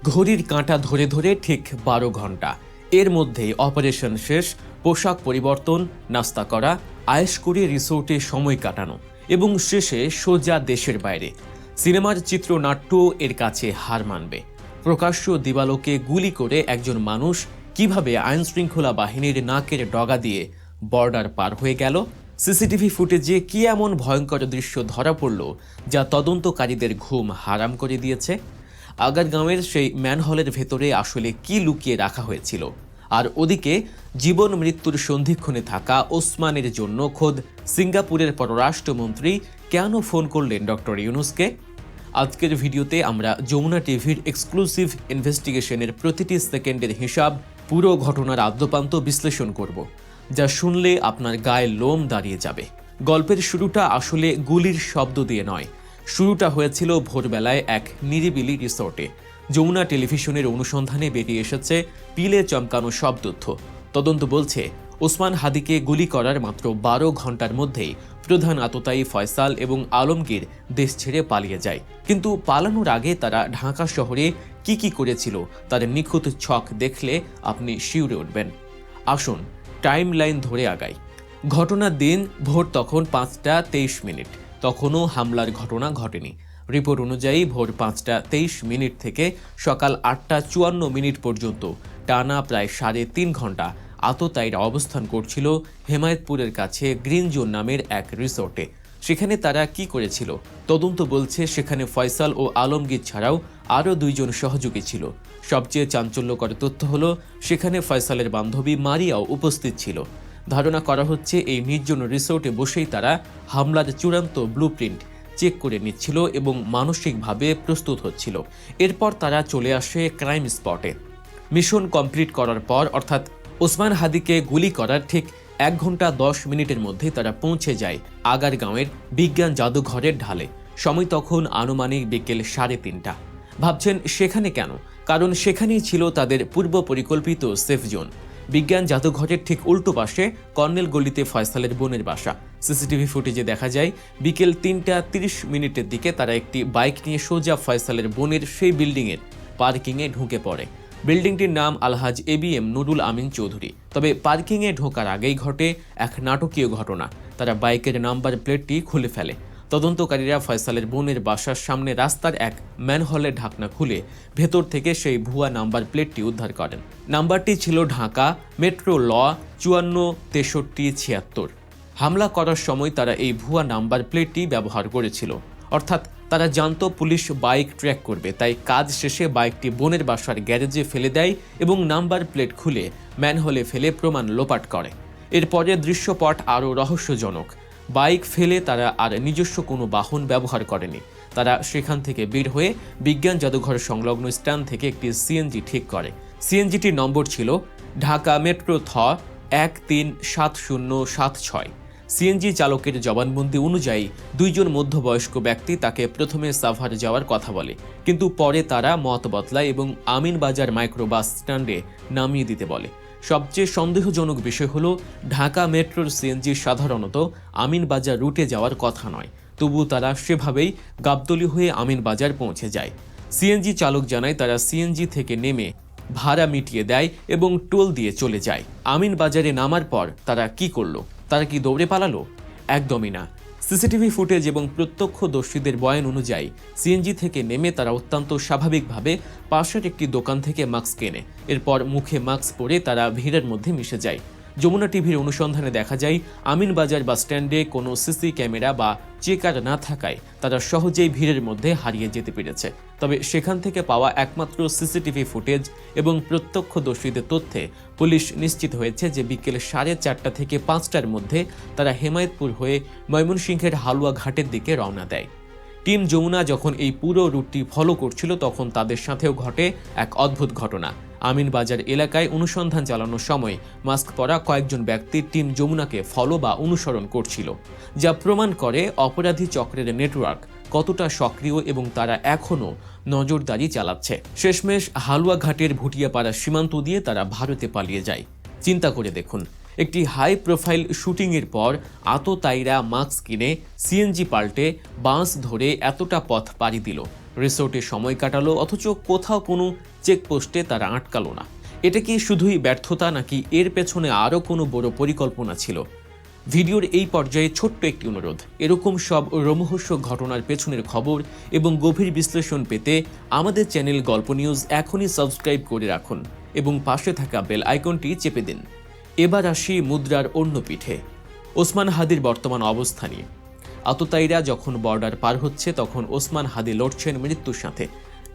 ঘড়ির কাঁটা ধরে ধরে ঠিক 12 ঘন্টা। এর মধ্যেই অপারেশন শেষ, পোশাক পরিবর্তন, নাস্তা করা, আয়েশ করে রিসোর্টে সময় কাটানো এবং শেষে সোজা দেশের বাইরে। সিনেমার চিত্রনাট্য এর কাছে হার মানবে। প্রকাশ্য দিবালোকে গুলি করে একজন মানুষ কিভাবে আইনশৃঙ্খলা বাহিনীর নাকের ডগা দিয়ে বর্ডার পার হয়ে গেল? সিসিটিভি ফুটেজে কি এমন ভয়ঙ্কর দৃশ্য ধরা পড়ল যা তদন্তকারীদের ঘুম হারাম করে দিয়েছে? আগারগাঁওয়ের সেই ম্যানহলের ভেতরে আসলে কি লুকিয়ে রাখা হয়েছিল? আর ওদিকে জীবন মৃত্যুর সন্ধিক্ষণে থাকা ওসমানের জন্য খোদ সিঙ্গাপুরের পররাষ্ট্রমন্ত্রী কেন ফোন করলেন ডক্টর ইউনূসকে? আজকের ভিডিওতে আমরা যমুনা টিভির এক্সক্লুসিভ ইনভেস্টিগেশনের প্রতিটি সেকেন্ডের হিসাব, পুরো ঘটনার আদ্যপান্ত বিশ্লেষণ করব, যা শুনলে আপনার গায়ে লোম দাঁড়িয়ে যাবে। গল্পের শুরুটা আসলে গুলির শব্দ দিয়ে নয়। শুরুটা হয়েছিল ভোরবেলায় এক নিরিবিলি রিসোর্টে। যমুনা টেলিভিশনের অনুসন্ধানে বেরিয়ে এসেছে পিলে চমকানো সব তথ্য। তদন্ত বলছে ওসমান হাদিকে গুলি করার মাত্র 12 ঘন্টার মধ্যেই প্রধান আততায়ী ফয়সাল এবং আলমগীর দেশ ছেড়ে পালিয়ে যায়। কিন্তু পালানোর আগে তারা ঢাকা শহরে কি করেছিল তার নিখুঁত ছক দেখলে আপনি শিউরে উঠবেন। আসুন টাইম লাইন ধরে আগাই। ঘটনার দিন ভোর তখন 5টা 23 মিনিট। তখনও হামলার ঘটনা ঘটেনি। রিপোর্ট অনুযায়ী ভোর 5টা 23 মিনিট থেকে সকাল 8টা 54 মিনিট পর্যন্ত টানা প্রায় 3.5 ঘন্টা আততায়ীরা অবস্থান করছিল হেমায়েতপুরের কাছে গ্রিন জোন নামের এক রিসোর্টে। সেখানে তারা কি করেছিল? তদন্ত বলছে সেখানে ফয়সাল ও আলমগীর ছাড়াও আরও 2 জন সহযোগী ছিল। সবচেয়ে চাঞ্চল্যকর তথ্য হলো সেখানে ফয়সালের বান্ধবী মারিয়াও উপস্থিত ছিল। ধারণা করা হচ্ছে এই নির্জন রিসোর্টে বসেই তারা হামলার চূড়ান্ত ব্লুপ্রিন্ট চেক করে নিচ্ছিল এবং মানসিকভাবে প্রস্তুত হচ্ছিল। এরপর তারা চলে আসে ক্রাইম স্পটে। মিশন কমপ্লিট করার পর, অর্থাৎ ওসমান হাদিকে গুলি করার ঠিক 1 ঘন্টা 10 মিনিটের মধ্যে তারা পৌঁছে যায় আগারগাঁওয়ের বিজ্ঞান জাদুঘরের ঢালে। সময় তখন আনুমানিক বিকেল 3:30। ভাবছেন সেখানে কেন? কারণ সেখানেই ছিল তাদের পূর্ব পরিকল্পিত সেফ জোন। বিজ্ঞান জাদুঘরের ঠিক উল্টো পাশে কর্নেল গলিতে ফয়সালের বোনের বাসা। সিসিটিভি ফুটেজে দেখা যায় বিকেল 3টা 30 মিনিটের দিকে তারা একটি বাইক নিয়ে সোজা ফয়সালের বোনের সেই বিল্ডিংয়ের পার্কিংয়ে ঢুকে পড়ে। বিল্ডিংটির নাম আলহাজ ABM নুরুল আমিন চৌধুরী। তবে পার্কিংয়ে ঢোকার আগেই ঘটে এক নাটকীয় ঘটনা। তারা বাইকের নাম্বার প্লেটটি খুলে ফেলে। তদন্তকারীরা ফয়সালের বোনের বাসার সামনে রাস্তার এক ম্যানহলের ঢাকনা খুলে ভেতর থেকে সেই ভুয়া নাম্বার প্লেটটি উদ্ধার করেন। নাম্বারটি ছিল ঢাকা মেট্রো ল 546376। হামলা করার সময় তারা এই ভুয়া নাম্বার প্লেটটি ব্যবহার করেছিল। অর্থাৎ তারা জানতো পুলিশ বাইক ট্র্যাক করবে, তাই কাজ শেষে বাইকটি বোনের বাসার গ্যারেজে ফেলে দেয় এবং নাম্বার প্লেট খুলে ম্যানহোলে ফেলে প্রমাণ লোপাট করে। এরপরে দৃশ্যপট আরও রহস্যজনক। বাইক ফেলে তারা আর নিজস্ব কোনো বাহন ব্যবহার করেনি। তারা সেখান থেকে বের হয়ে বিজ্ঞান জাদুঘর সংলগ্ন স্ট্যান্ড থেকে একটি সিএনজি ঠিক করে। সিএনজিটির নম্বর ছিল ঢাকা মেট্রো থ 137076। সিএনজি চালকের জবানবন্দি অনুযায়ী 2 জন মধ্যবয়স্ক ব্যক্তি তাকে প্রথমে সাভার যাওয়ার কথা বলে, কিন্তু পরে তারা মত বদলায় এবং আমিনবাজার মাইক্রোবাস স্ট্যান্ডে নামিয়ে দিতে বলে। সবচেয়ে সন্দেহজনক বিষয় হলো ঢাকা মেট্রোর সিএনজি সাধারণত আমিনবাজার রুটে যাওয়ার কথা নয়, তবু তারা সেভাবেই গাবতলী হয়ে আমিনবাজার পৌঁছে যায়। সিএনজি চালক জানায় তারা সিএনজি থেকে নেমে ভাড়া মিটিয়ে দেয় এবং টোল দিয়ে চলে যায়। আমিনবাজারে নামার পর তারা কি করলো? তারা কি দৌড়ে পালালো? একদমই না। সিসিটিভি ফুটেজ এবং প্রত্যক্ষদর্শীদের বয়ান অনুযায়ী সিএনজি থেকে নেমে তারা অত্যন্ত স্বাভাবিকভাবে পাশের একটি দোকান থেকে মাস্ক কেনে। এরপর মুখে মাস্ক পরে তারা ভিড়ের মধ্যে মিশে যায়। যমুনা টিভির অনুসন্ধানে দেখা যায় আমিনবাজার বাস স্ট্যান্ডে কোনো সিসি ক্যামেরা বা চেকার না থাকায় তারা সহজেই ভিড়ের মধ্যে হারিয়ে যেতে পেরেছে। তবে সেখান থেকে পাওয়া একমাত্র সিসিটিভি ফুটেজ এবং প্রত্যক্ষদর্শীদের তথ্যে পুলিশ নিশ্চিত হয়েছে যে বিকেল 4:30 থেকে 5টার মধ্যে তারা হেমায়েতপুর হয়ে ময়মনসিংহের হালুয়া ঘাটের দিকে রওনা দেয়। টিম যমুনা যখন এই পুরো রুটটি ফলো করছিল তখন তাদের সাথেও ঘটে এক অদ্ভুত ঘটনা। আমিনবাজার এলাকায় অনুসন্ধান চালানোর সময় মাস্ক পরা কয়েকজন ব্যক্তি টিম যমুনাকে ফলো বা অনুসরণ করছিল, যা প্রমাণ করে অপরাধী চক্রের নেটওয়ার্ক কতটা সক্রিয় এবং তারা এখনও নজরদারি চালাচ্ছে। শেষমেশ হালুয়াঘাটের ভুটিয়াপাড়া সীমান্ত দিয়ে তারা ভারতে পালিয়ে যায়। চিন্তা করে দেখুন, একটি হাই প্রোফাইল শুটিংয়ের পর আততায়ীরা মাস্ক কিনে সিএনজি পাল্টে বাস ধরে এতটা পথ পাড়ি দিল। রিসোর্টে সময় কাটালো, অথচ কোথাও কোনো চেকপোস্টে তারা আটকালো না। এটা কি শুধুই ব্যর্থতা, নাকি এর পেছনে আরও কোনো বড় পরিকল্পনা ছিল? ভিডিওর এই পর্যায়ে ছোট্ট একটি অনুরোধ, এরকম সব রোমহর্ষক ঘটনার পেছনের খবর এবং গভীর বিশ্লেষণ পেতে আমাদের চ্যানেল গল্প নিউজ এখনই সাবস্ক্রাইব করে রাখুন এবং পাশে থাকা বেল আইকনটি চেপে দিন। এবার আসি মুদ্রার অন্য পিঠে, ওসমান হাদির বর্তমান অবস্থা নিয়ে। আততায়ীরা যখন বর্ডার পার হচ্ছে, তখন ওসমান হাদি লড়ছেন মৃত্যুর সাথে।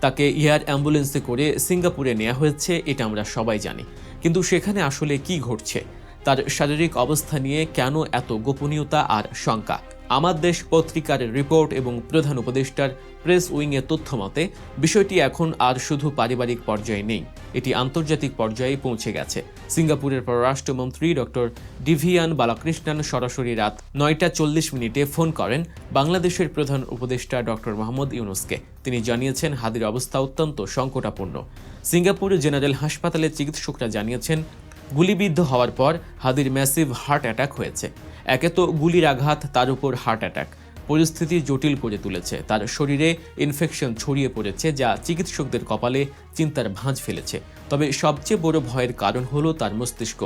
তাকে এয়ার অ্যাম্বুলেন্সে করে সিঙ্গাপুরে নেওয়া হয়েছে, এটা আমরা সবাই জানি। কিন্তু সেখানে আসলে কি ঘটছে, তার শারীরিক অবস্থা নিয়ে কেন এত গোপনীয়তা আর শঙ্কা? আমার দেশ পত্রিকার রিপোর্ট এবং প্রধান উপদেষ্টার প্রেস উইংয়ের তথ্য মতে বিষয়টি এখন আর শুধু পারিবারিক পর্যায়ে নেই, এটি আন্তর্জাতিক পর্যায়ে পৌঁছে গেছে। সিঙ্গাপুরের পররাষ্ট্রমন্ত্রী ডক্টর ডিভিয়ান বালাকৃষ্ণন সরাসরি রাত 9:40 ফোন করেন বাংলাদেশের প্রধান উপদেষ্টা ডক্টর মোহাম্মদ ইউনুসকে। তিনি জানিয়েছেন হাদির অবস্থা অত্যন্ত সংকটাপন্ন। সিঙ্গাপুর জেনারেল হাসপাতালের চিকিৎসকরা জানিয়েছেন গুলিবিদ্ধ হওয়ার পর হাদির ম্যাসিভ হার্ট অ্যাটাক হয়েছে। একে তো গুলির আঘাত, তার উপর হার্ট অ্যাটাক, পরিস্থিতি জটিল করে তুলেছে। তার শরীরে ইনফেকশন ছড়িয়ে পড়েছে, যা চিকিৎসকদের কপালে চিন্তার ভাঁজ ফেলেছে। তবে সবচেয়ে বড় ভয়ের কারণ হলো তার মস্তিষ্ক।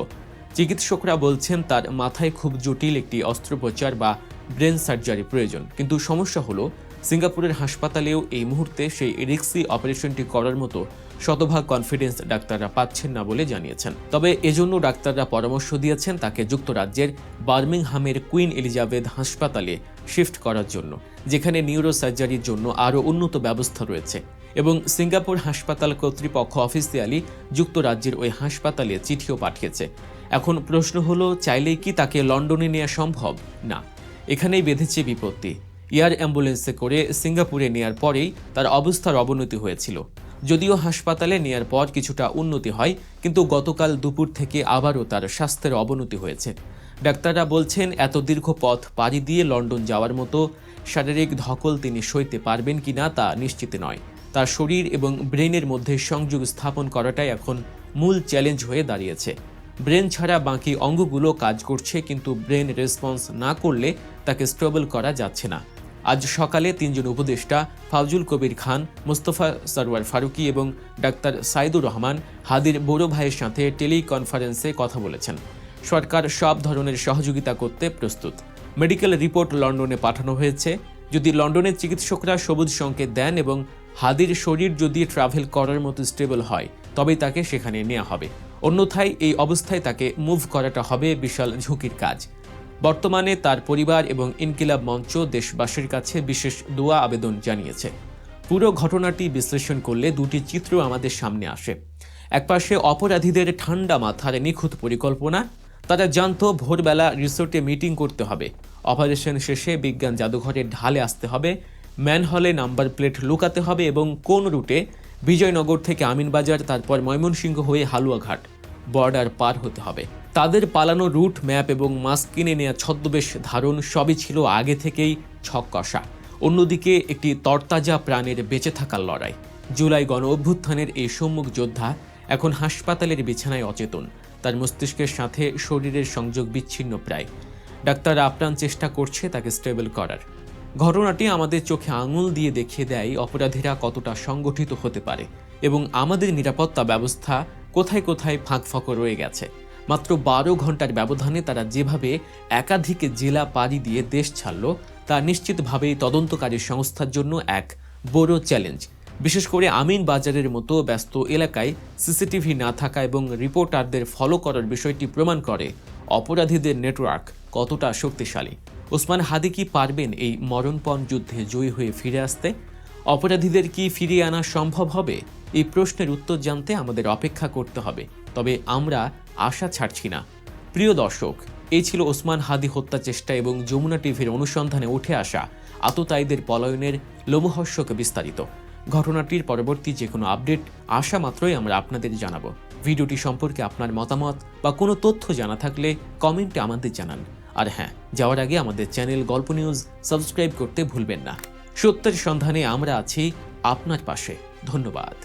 চিকিৎসকরা বলছেন তার মাথায় খুব জটিল একটি অস্ত্রোপচার বা ব্রেন সার্জারি প্রয়োজন। কিন্তু সমস্যা হলো সিঙ্গাপুরের হাসপাতালেও এই মুহূর্তে সেই রিস্কি অপারেশনটি করার মতো শতভাগ কনফিডেন্স ডাক্তাররা পাচ্ছেন না বলে জানিয়েছেন। তবে এজন্য ডাক্তাররা পরামর্শ দিয়েছেন তাকে যুক্তরাজ্যের বার্মিংহামের কুইন এলিজাবেথ হাসপাতালে শিফট করার জন্য, যেখানে নিউরো সার্জারির জন্য আরও উন্নত ব্যবস্থা রয়েছে। এবং সিঙ্গাপুর হাসপাতাল কর্তৃপক্ষ অফিসিয়ালি যুক্তরাজ্যের ওই হাসপাতালে চিঠিও পাঠিয়েছে। এখন প্রশ্ন হলো, চাইলেই কি তাকে লন্ডনে নেওয়া সম্ভব? না, এখানেই বেঁধেছে বিপত্তি। এয়ার অ্যাম্বুলেন্সে করে সিঙ্গাপুরে নেয়ার পরেই তার অবস্থার অবনতি হয়েছিল। যদিও হাসপাতালে নেয়ার পর কিছুটা উন্নতি হয়, কিন্তু গতকাল দুপুর থেকে আবারও তার স্বাস্থ্যের অবনতি হয়েছে। ডাক্তাররা বলছেন এত দীর্ঘ পথ পাড়ি দিয়ে লন্ডন যাওয়ার মতো শারীরিক ধকল তিনি সইতে পারবেন কিনা তা নিশ্চিত নয়। তার শরীর এবং ব্রেনের মধ্যে সংযোগ স্থাপন করাটাই এখন মূল চ্যালেঞ্জ হয়ে দাঁড়িয়েছে। ব্রেন ছাড়া বাকি অঙ্গগুলো কাজ করছে, কিন্তু ব্রেন রেসপন্স না করলে তাকে স্টেবল করা যাচ্ছে না। আজ সকালে 3 জন উপদেষ্টা ফাউজুল কবির খান, মোস্তফা সরওয়ার ফারুকি এবং ডাক্তার সাইদুর রহমান হাদির বড় ভাইয়ের সাথে টেলিকনফারেন্সে কথা বলেছেন। সরকার সব ধরনের সহযোগিতা করতে প্রস্তুত। মেডিকেল রিপোর্ট লন্ডনে পাঠানো হয়েছে। যদি লন্ডনের চিকিৎসকরা সবুজ সংকেত দেন এবং হাদির শরীর যদি ট্রাভেল করার মতো স্টেবল হয়, তবেই তাকে সেখানে নেওয়া হবে। অন্যথায় এই অবস্থায় তাকে মুভ করাটা হবে বিশাল ঝুঁকির কাজ। বর্তমানে তার পরিবার এবং ইনকিলাব মঞ্চ দেশবাসীর কাছে বিশেষ দোয়া আবেদন জানিয়েছে। পুরো ঘটনাটি বিশ্লেষণ করলে দুটি চিত্র আমাদের সামনে আসে। একপাশে অপরাধীদের ঠান্ডা মাথার নিখুঁত পরিকল্পনা। তারা জানতো ভোরবেলা রিসোর্টে মিটিং করতে হবে, অপারেশন শেষে বিজ্ঞান জাদুঘরের ঢালে আসতে হবে, ম্যানহলে নাম্বার প্লেট লুকাতে হবে এবং কোন রুটে বিজয়নগর থেকে আমিনবাজার, তারপর ময়মনসিংহ হয়ে হালুয়াঘাট বর্ডার পার হতে হবে। তাদের পালানো রুট ম্যাপ এবং মাস্ক কিনে নেওয়া ছদ্মবেশ ধারণ সবই ছিল আগে থেকেই ছক কষা। অন্যদিকে একটি তরতাজা প্রাণের বেঁচে থাকার লড়াই। জুলাই গণ অভ্যুত্থানের এই সম্মুখ যোদ্ধা এখন হাসপাতালের বিছানায় অচেতন। তার মস্তিষ্কের সাথে শরীরের সংযোগ বিচ্ছিন্ন প্রায়। ডাক্তাররা আপ্রাণ চেষ্টা করছে তাকে স্টেবল করার। ঘটনাটি আমাদের চোখে আঙুল দিয়ে দেখিয়ে দেয় অপরাধীরা কতটা সংগঠিত হতে পারে এবং আমাদের নিরাপত্তা ব্যবস্থা কোথায় কোথায় ফাঁকফোকর রয়ে গেছে। মাত্র 12 ঘন্টার ব্যবধানে তারা যেভাবে একাধিক জেলা পাড়ি দিয়ে দেশ ছাড়ল, তা নিশ্চিতভাবেই তদন্তকারী সংস্থার জন্য এক বড় চ্যালেঞ্জ। বিশেষ করে আমিন বাজারের মতো ব্যস্ত এলাকায় সিসিটিভি না থাকা এবং রিপোর্টারদের ফলো করার বিষয়টি প্রমাণ করে অপরাধীদের নেটওয়ার্ক কতটা শক্তিশালী। ওসমান হাদি কি পারবেন এই মরণপণ যুদ্ধে জয়ী হয়ে ফিরে আসতে? অপরাধীদের কি ফিরিয়ে আনা সম্ভব হবে? এই প্রশ্নের উত্তর জানতে আমাদের অপেক্ষা করতে হবে। তবে আমরা আশা ছাড়ছি না। প্রিয় দর্শক, এই ছিল ওসমান হাদি হত্যা চেষ্টা এবং যমুনা টিভির অনুসন্ধানে উঠে আসা আততায়ীদের পলায়নের লোমহর্ষক বিস্তারিত। ঘটনাটির পরবর্তী যে কোনো আপডেট আসা মাত্রই আমরা আপনাদের জানাবো। ভিডিওটি সম্পর্কে আপনার মতামত বা কোনো তথ্য জানা থাকলে কমেন্টে আমাদের জানান। আর হ্যাঁ, যাওয়ার আগে আমাদের চ্যানেল গল্প নিউজ সাবস্ক্রাইব করতে ভুলবেন না। সত্যের সন্ধানে আমরা আছি আপনার পাশে। ধন্যবাদ।